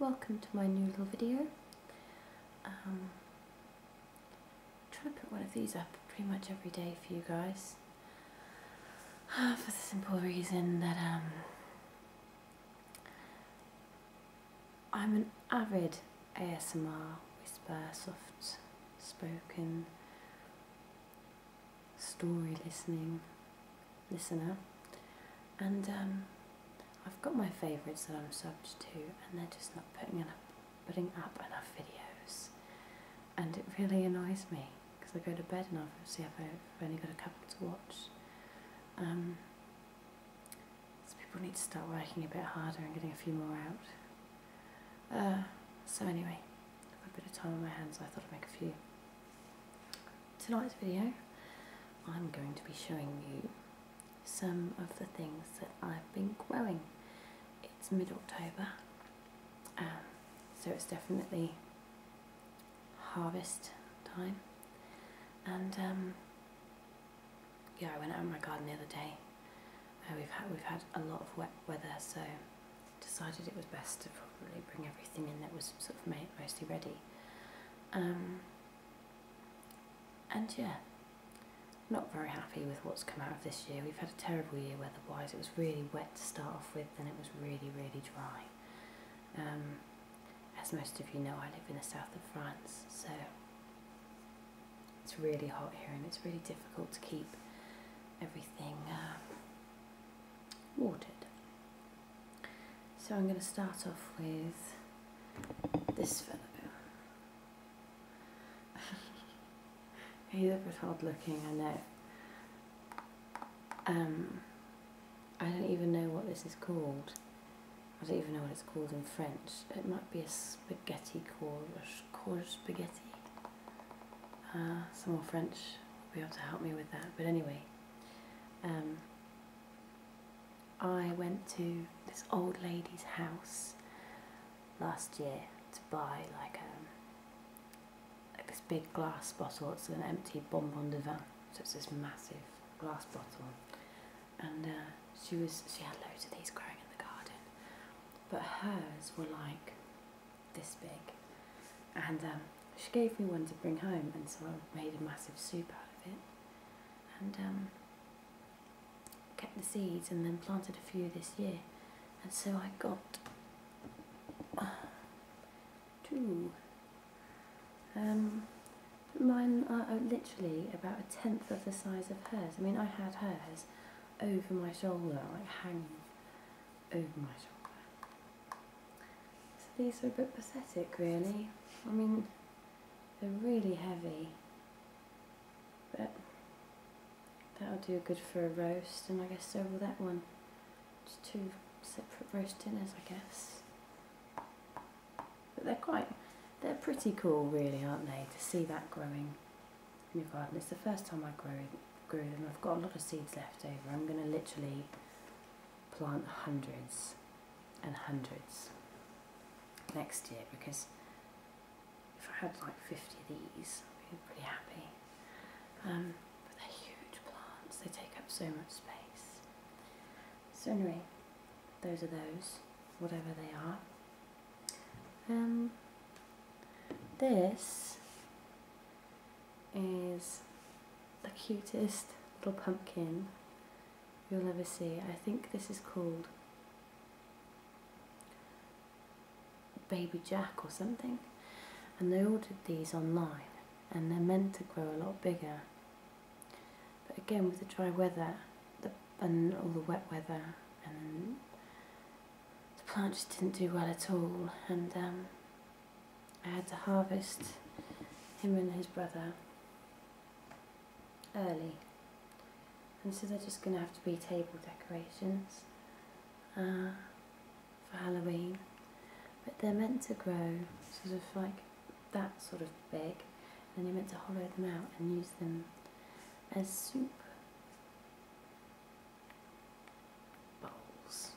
welcome to my new little video. I'm trying to put one of these up pretty much every day for you guys, for the simple reason that I'm an avid ASMR whisper, soft spoken story listener, and I've got my favourites that I'm subbed to, and they're just not putting up enough videos, and it really annoys me because I go to bed and obviously I've only got a couple to watch. So people need to start working a bit harder and getting a few more out. So anyway, I've got a bit of time on my hands, so I thought I'd make a few. Tonight's video, I'm going to be showing you some of the things that I've been growing. It's mid-October, so it's definitely harvest time, and yeah, I went out in my garden the other day. We've had a lot of wet weather, so decided it was best to probably bring everything in that was sort of mostly ready, and yeah, not very happy with what's come out of this year. We've had a terrible year weather-wise. It was really wet to start off with, then it was really, really dry. As most of you know, I live in the south of France, so it's really hot here and it's really difficult to keep everything watered. So I'm going to start off with this fellow. He's a bit odd looking, I know. I don't even know what this is called. I don't even know what it's called in French. It might be a spaghetti core spaghetti. Someone French will be able to help me with that. But anyway, I went to this old lady's house last year to buy like this big glass bottle. It's an empty bonbon de vin, so it's this massive glass bottle, and she had loads of these growing in the garden, but hers were like this big, and she gave me one to bring home, and so I made a massive soup out of it, and kept the seeds and then planted a few this year, and so I got two. Mine are literally about 1/10 of the size of hers. I mean, I had hers over my shoulder, like hanging over my shoulder. So these are a bit pathetic, really. I mean, they're really heavy, but that'll do good for a roast, and I guess so will that one. Just 2 separate roast dinners, I guess. But they're pretty cool, really, aren't they, to see that growing in your garden. It's the first time I grew them. I've got a lot of seeds left over. I'm going to literally plant hundreds and hundreds next year, because if I had like 50 of these, I'd be pretty happy. But they're huge plants. They take up so much space. So anyway, those are those, whatever they are. This is the cutest little pumpkin you'll ever see. I think this is called Baby Jack or something, and they ordered these online, and they're meant to grow a lot bigger, but again with the dry weather and all the wet weather, and the plant just didn't do well at all, and I had to harvest him and his brother early, and so they're just going to have to be table decorations for Halloween, but they're meant to grow sort of like that sort of big, and you're meant to hollow them out and use them as soup bowls.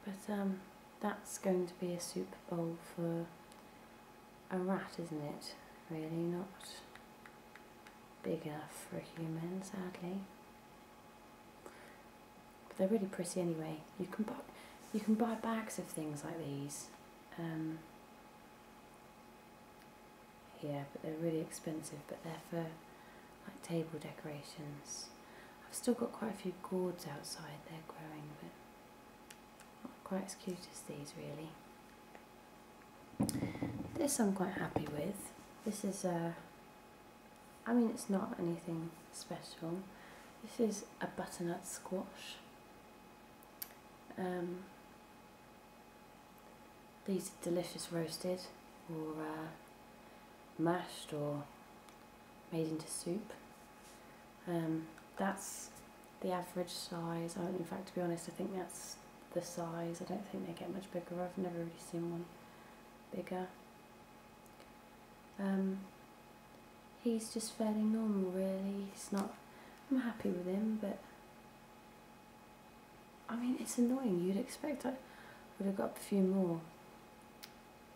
But that's going to be a soup bowl for a rat, isn't it? Really not big enough for a human, sadly. But they're really pretty anyway. You can buy, You can buy bags of things like these here, but they're really expensive, but they're for like table decorations. I've still got quite a few gourds outside, they're growing, but not quite as cute as these really. This I'm quite happy with. This is I mean, it's not anything special. This is a butternut squash. These are delicious roasted or mashed or made into soup. That's the average size. In fact, to be honest, I think that's the size. I don't think they get much bigger. I've never really seen one bigger. He's just fairly normal really. He's not, I'm happy with him, but I mean, it's annoying. You'd expect I would have got a few more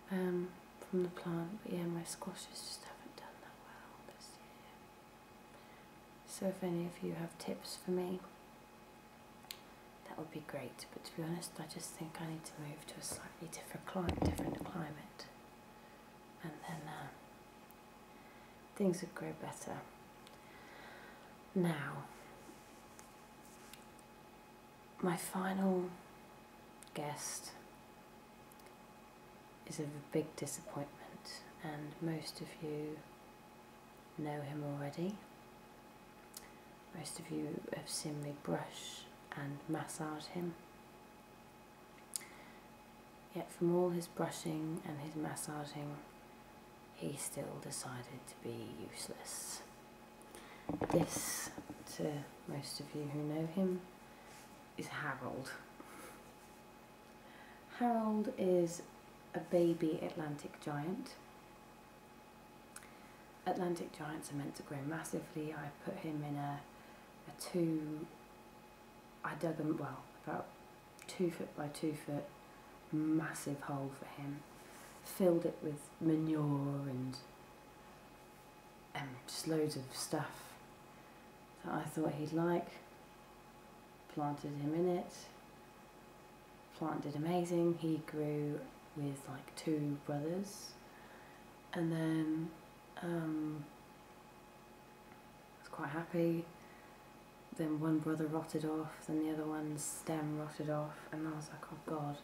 from the plant, but yeah, my squashes just haven't done that well this year. So if any of you have tips for me, that would be great. But to be honest, I just think I need to move to a slightly different climate, and then things would grow better. Now, my final guest is a big disappointment, and most of you know him already. Most of you have seen me brush and massage him. Yet from all his brushing and his massaging, he still decided to be useless. This, to most of you who know him, is Harold. Harold is a baby Atlantic giant. Atlantic giants are meant to grow massively. I put him in I dug him, well, about 2 foot by 2 foot, massive hole for him. Filled it with manure and just loads of stuff that I thought he'd like. Planted him in it. Plant did amazing. He grew with like 2 brothers, and then I was quite happy. Then one brother rotted off, then the other one's stem rotted off, and I was like, oh God,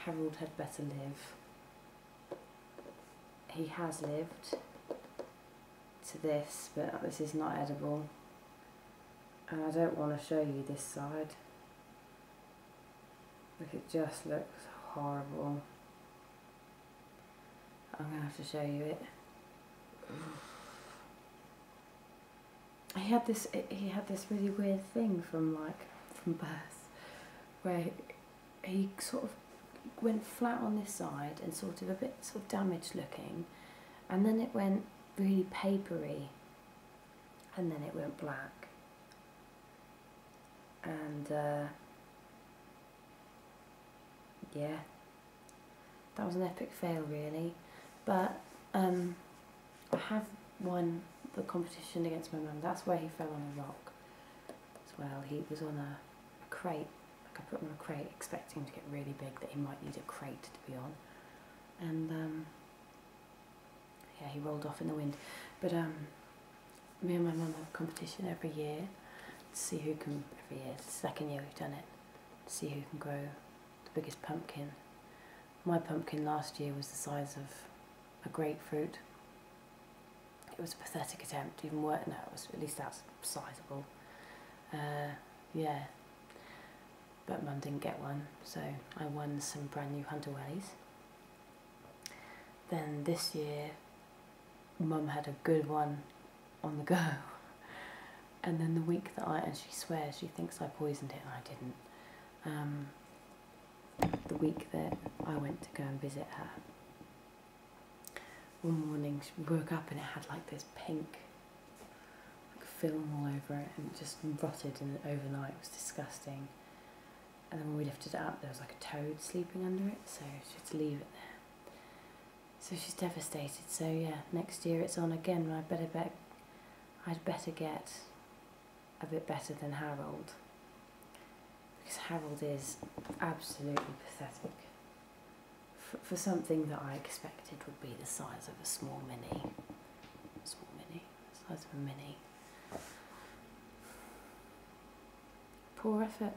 Harold had better live. He has lived to this, but this is not edible. And I don't want to show you this side. Look, it just looks horrible. I'm going to have to show you it. He had this really weird thing from birth, where he sort of went flat on this side and sort of a bit damaged looking, and then it went really papery, and then it went black, and yeah, that was an epic fail really. But I have won the competition against my mum. That's where he fell on a rock as well. He was on a crate. I put him on a crate expecting him to get really big, that he might need a crate to be on, and yeah, he rolled off in the wind. But me and my mum have a competition every year to see who can, every year, it's the 2nd year we've done it, to see who can grow the biggest pumpkin. My pumpkin last year was the size of a grapefruit. It was a pathetic attempt, even worse. No, it was, at least that's sizable. Yeah. But Mum didn't get one, so I won some brand new Hunter Wellies. Then this year, Mum had a good one on the go. And then the week that and she swears she thinks I poisoned it, and I didn't. The week that I went to go and visit her, one morning she woke up and it had like this pink film all over it, and it just rotted overnight. It was disgusting. And then when we lifted it up, there was like a toad sleeping under it, so she had to leave it there. So she's devastated. So yeah, next year it's on again. I'd better get a bit better than Harold, because Harold is absolutely pathetic. For something that I expected would be the size of a small mini. Small mini, the size of a mini. Poor effort.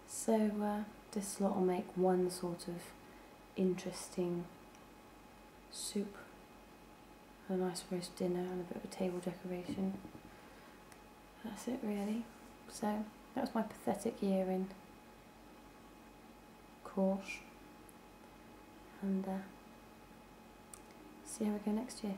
So this lot will make one sort of interesting soup, a nice roast dinner and a bit of a table decoration. That's it really. So that was my pathetic year in course, and see how we go next year.